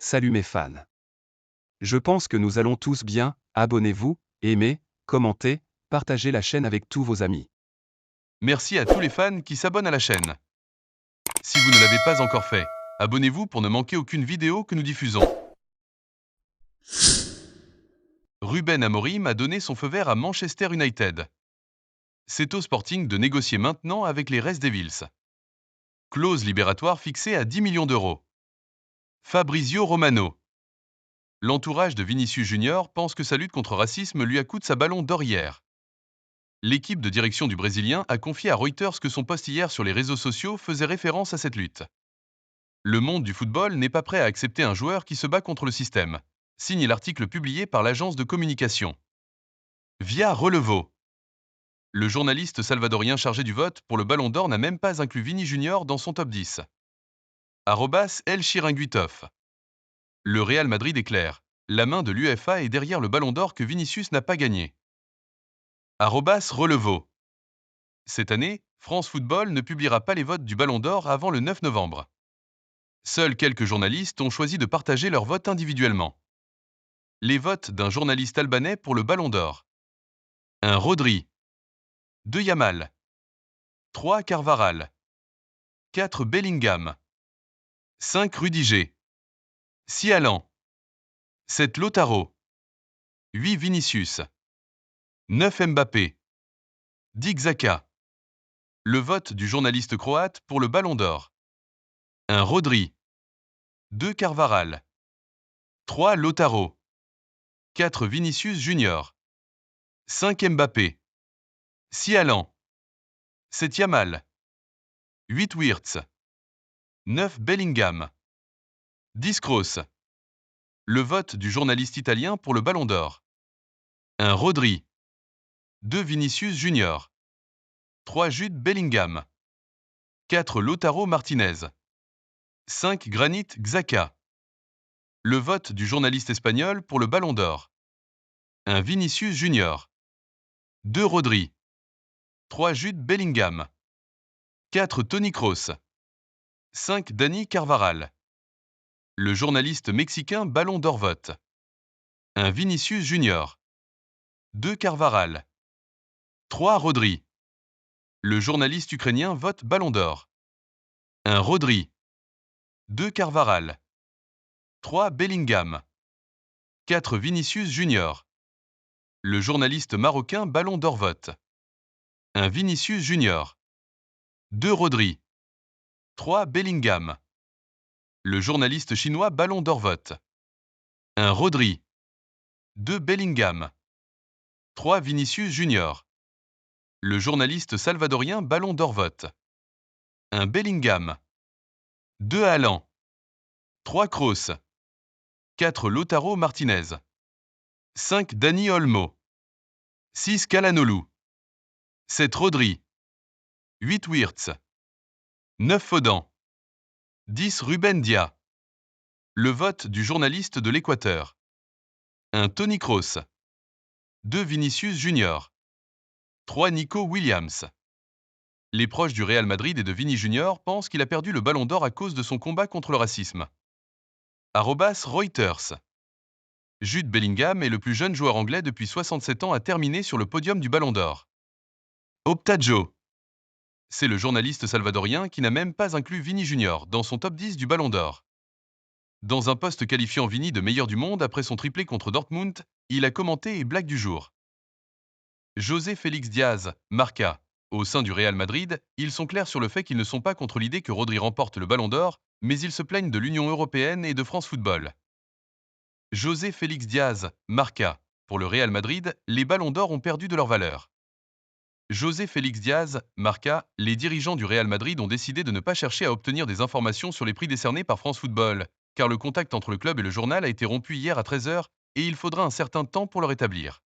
Salut mes fans. Je pense que nous allons tous bien, abonnez-vous, aimez, commentez, partagez la chaîne avec tous vos amis. Merci à tous les fans qui s'abonnent à la chaîne. Si vous ne l'avez pas encore fait, abonnez-vous pour ne manquer aucune vidéo que nous diffusons. Ruben Amorim a donné son feu vert à Manchester United. C'est au Sporting de négocier maintenant avec les Red Devils. Clause libératoire fixée à 10 millions d'euros. Fabrizio Romano. L'entourage de Vinicius Junior pense que sa lutte contre racisme lui a coûté sa ballon d'or hier. L'équipe de direction du Brésilien a confié à Reuters que son post hier sur les réseaux sociaux faisait référence à cette lutte. Le monde du football n'est pas prêt à accepter un joueur qui se bat contre le système, signe l'article publié par l'agence de communication. Via Relevo. Le journaliste salvadorien chargé du vote pour le Ballon d'Or n'a même pas inclus Vini Junior dans son top 10. El Chiringuitoff. Le Real Madrid est clair. La main de l'UEFA est derrière le Ballon d'Or que Vinicius n'a pas gagné. Relevo. Cette année, France Football ne publiera pas les votes du Ballon d'Or avant le 9 novembre. Seuls quelques journalistes ont choisi de partager leur vote individuellement. Les votes d'un journaliste albanais pour le Ballon d'Or. 1 Rodri. 2 Yamal. 3 Carvaral. 4 Bellingham. 5 Rudiger. 6 Haaland. 7 Lautaro. 8 Vinicius. 9 Mbappé. 10 Xhaka. Le vote du journaliste croate pour le Ballon d'Or. 1 Rodri. 2 Carvaral. 3 Lautaro. 4 Vinicius Junior. 5 Mbappé. 6 Haaland. 7 Yamal. 8 Wirtz. 9 Bellingham. 10 Kroos. Le vote du journaliste italien pour le Ballon d'Or. 1 Rodri. 2 Vinicius Junior. 3 Jude Bellingham. 4 Lautaro Martinez. 5 Granit Xhaka. Le vote du journaliste espagnol pour le Ballon d'Or. 1 Vinicius Junior. 2 Rodri. 3 Jude Bellingham. 4 Toni Kroos. 5 Dani Carvaral. Le journaliste mexicain Ballon d'Or vote. 1 Vinicius Junior. 2 Carvaral. 3 Rodri. Le journaliste ukrainien vote Ballon d'Or. 1 Rodri. 2 Carvaral. 3 Bellingham. 4 Vinicius Junior. Le journaliste marocain Ballon d'Or vote. 1 Vinicius Junior. 2 Rodri. 3 Bellingham. Le journaliste chinois Ballon d'Or vote. 1 Rodri. 2 Bellingham. 3 Vinicius Junior. Le journaliste salvadorien Ballon d'Or vote. 1 Bellingham. 2 Haaland. 3 Kroos. 4 Lautaro Martinez. 5 Dani Olmo. 6 Calhanoglu. 7 Rodri. 8 Wirtz. 9 Fodan. 10 Ruben Dia. Le vote du journaliste de l'Équateur. 1 Toni Kroos. 2 Vinicius Junior. 3 Nico Williams. Les proches du Real Madrid et de Vini Junior pensent qu'il a perdu le Ballon d'Or à cause de son combat contre le racisme. Reuters. Jude Bellingham est le plus jeune joueur anglais depuis 67 ans à terminer sur le podium du Ballon d'Or. Optajo. C'est le journaliste salvadorien qui n'a même pas inclus Vini Junior dans son top 10 du Ballon d'Or. Dans un post qualifiant Vini de meilleur du monde après son triplé contre Dortmund, il a commenté et blague du jour. José Félix Diaz, Marca. Au sein du Real Madrid, ils sont clairs sur le fait qu'ils ne sont pas contre l'idée que Rodri remporte le Ballon d'Or, mais ils se plaignent de l'Union européenne et de France Football. José Félix Diaz, Marca. Pour le Real Madrid, les Ballons d'Or ont perdu de leur valeur. José Félix Diaz, Marca. Les dirigeants du Real Madrid ont décidé de ne pas chercher à obtenir des informations sur les prix décernés par France Football, car le contact entre le club et le journal a été rompu hier à 13h et il faudra un certain temps pour le rétablir.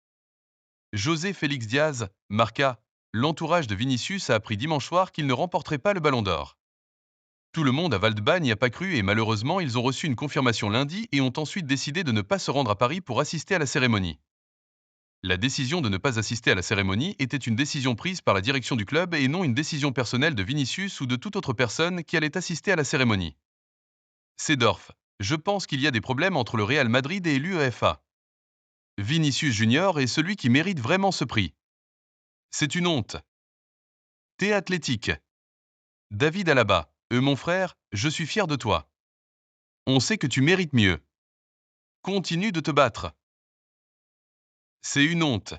José Félix Diaz, Marca. L'entourage de Vinicius a appris dimanche soir qu'il ne remporterait pas le Ballon d'Or. Tout le monde à Valdebebas n'y a pas cru et malheureusement ils ont reçu une confirmation lundi et ont ensuite décidé de ne pas se rendre à Paris pour assister à la cérémonie. La décision de ne pas assister à la cérémonie était une décision prise par la direction du club et non une décision personnelle de Vinicius ou de toute autre personne qui allait assister à la cérémonie. Seedorf. Je pense qu'il y a des problèmes entre le Real Madrid et l'UEFA. Vinicius Junior est celui qui mérite vraiment ce prix. C'est une honte. T'es athlétique. David Alaba, mon frère, je suis fier de toi. On sait que tu mérites mieux. Continue de te battre. C'est une honte.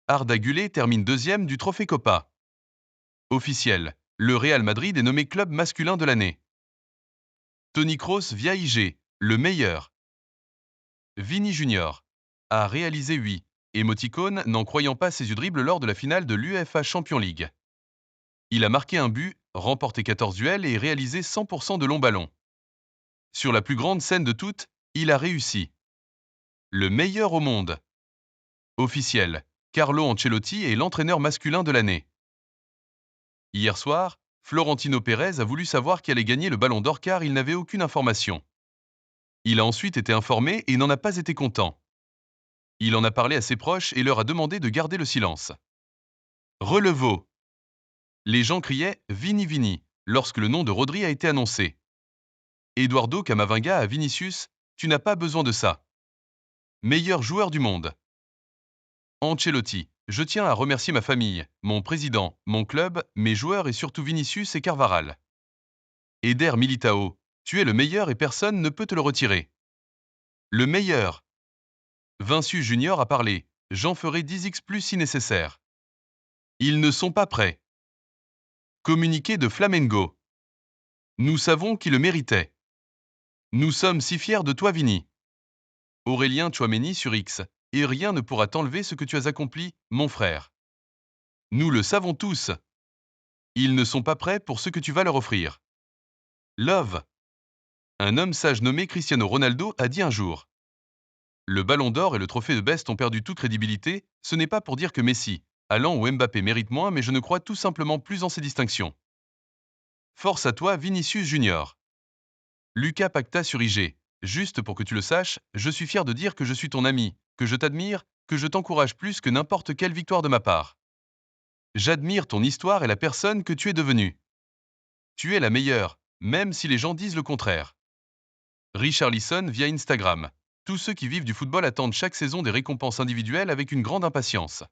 Arda Güler termine deuxième du Trophée Copa. Officiel, le Real Madrid est nommé club masculin de l'année. Toni Kroos via IG, le meilleur. Vini Junior a réalisé 8 émoticônes n'en croyant pas ses yeux dribbles lors de la finale de l'UEFA Champions League. Il a marqué un but, remporté 14 duels et réalisé 100% de longs ballons. Sur la plus grande scène de toutes, il a réussi. Le meilleur au monde. Officiel, Carlo Ancelotti est l'entraîneur masculin de l'année. Hier soir, Florentino Pérez a voulu savoir qui allait gagner le Ballon d'Or car il n'avait aucune information. Il a ensuite été informé et n'en a pas été content. Il en a parlé à ses proches et leur a demandé de garder le silence. Relevo. Les gens criaient « Vini Vini » lorsque le nom de Rodri a été annoncé. Eduardo Camavinga à Vinicius, tu n'as pas besoin de ça. Meilleur joueur du monde. Ancelotti, je tiens à remercier ma famille, mon président, mon club, mes joueurs et surtout Vinicius et Carvajal. Eder Militao, tu es le meilleur et personne ne peut te le retirer. Le meilleur. Vinicius Junior a parlé, j'en ferai 10x plus si nécessaire. Ils ne sont pas prêts. Communiqué de Flamengo. Nous savons qui le méritait. Nous sommes si fiers de toi, Vini. Aurélien Tchouaméni sur X. Et rien ne pourra t'enlever ce que tu as accompli, mon frère. Nous le savons tous. Ils ne sont pas prêts pour ce que tu vas leur offrir. Love. Un homme sage nommé Cristiano Ronaldo a dit un jour. Le Ballon d'Or et le trophée de Best ont perdu toute crédibilité, ce n'est pas pour dire que Messi, Haaland ou Mbappé méritent moins, mais je ne crois tout simplement plus en ces distinctions. Force à toi, Vinicius Junior. Lucas Pacta sur IG. Juste pour que tu le saches, je suis fier de dire que je suis ton ami, que je t'admire, que je t'encourage plus que n'importe quelle victoire de ma part. J'admire ton histoire et la personne que tu es devenue. Tu es la meilleure, même si les gens disent le contraire. Richarlison via Instagram. Tous ceux qui vivent du football attendent chaque saison des récompenses individuelles avec une grande impatience.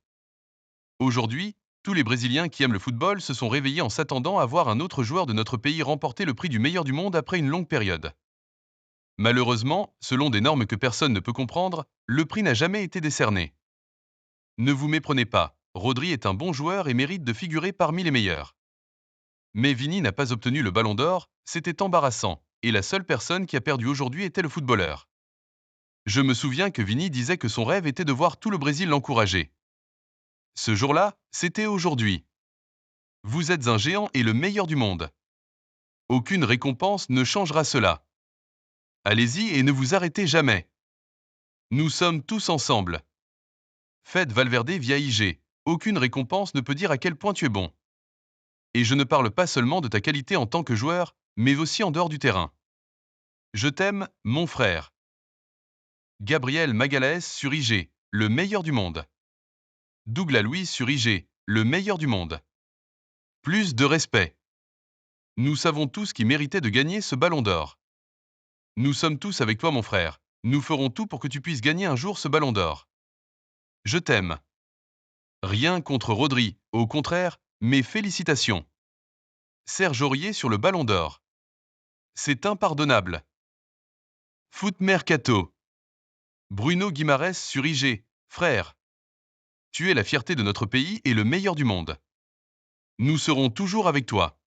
Aujourd'hui, tous les Brésiliens qui aiment le football se sont réveillés en s'attendant à voir un autre joueur de notre pays remporter le prix du meilleur du monde après une longue période. Malheureusement, selon des normes que personne ne peut comprendre, le prix n'a jamais été décerné. Ne vous méprenez pas, Rodri est un bon joueur et mérite de figurer parmi les meilleurs. Mais Vini n'a pas obtenu le Ballon d'Or, c'était embarrassant, et la seule personne qui a perdu aujourd'hui était le footballeur. Je me souviens que Vini disait que son rêve était de voir tout le Brésil l'encourager. Ce jour-là, c'était aujourd'hui. Vous êtes un géant et le meilleur du monde. Aucune récompense ne changera cela. Allez-y et ne vous arrêtez jamais. Nous sommes tous ensemble. Faites Valverde via IG. Aucune récompense ne peut dire à quel point tu es bon. Et je ne parle pas seulement de ta qualité en tant que joueur, mais aussi en dehors du terrain. Je t'aime, mon frère. Gabriel Magalhães sur IG, le meilleur du monde. Douglas Luiz sur IG, le meilleur du monde. Plus de respect. Nous savons tous qui méritait de gagner ce Ballon d'Or. Nous sommes tous avec toi, mon frère. Nous ferons tout pour que tu puisses gagner un jour ce Ballon d'Or. Je t'aime. Rien contre Rodri, au contraire, mes félicitations. Serge Aurier sur le Ballon d'Or. C'est impardonnable. Foot Mercato. Bruno Guimarães sur IG. Frère. Tu es la fierté de notre pays et le meilleur du monde. Nous serons toujours avec toi.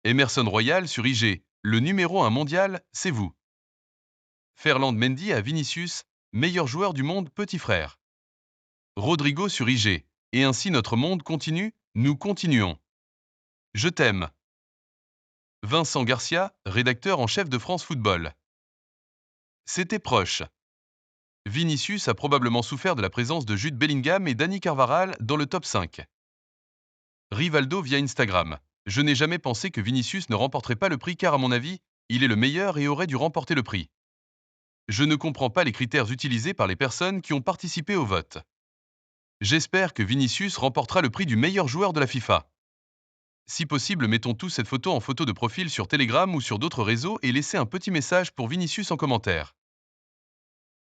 Emerson Royal sur IG. Le numéro 1 mondial, c'est vous. Ferland Mendy à Vinicius, meilleur joueur du monde, petit frère. Rodrigo sur IG. Et ainsi notre monde continue, nous continuons. Je t'aime. Vincent Garcia, rédacteur en chef de France Football. C'était proche. Vinicius a probablement souffert de la présence de Jude Bellingham et Dani Carvajal dans le top 5. Rivaldo via Instagram. Je n'ai jamais pensé que Vinicius ne remporterait pas le prix car à mon avis, il est le meilleur et aurait dû remporter le prix. Je ne comprends pas les critères utilisés par les personnes qui ont participé au vote. J'espère que Vinicius remportera le prix du meilleur joueur de la FIFA. Si possible, mettons tous cette photo en photo de profil sur Telegram ou sur d'autres réseaux et laissez un petit message pour Vinicius en commentaire.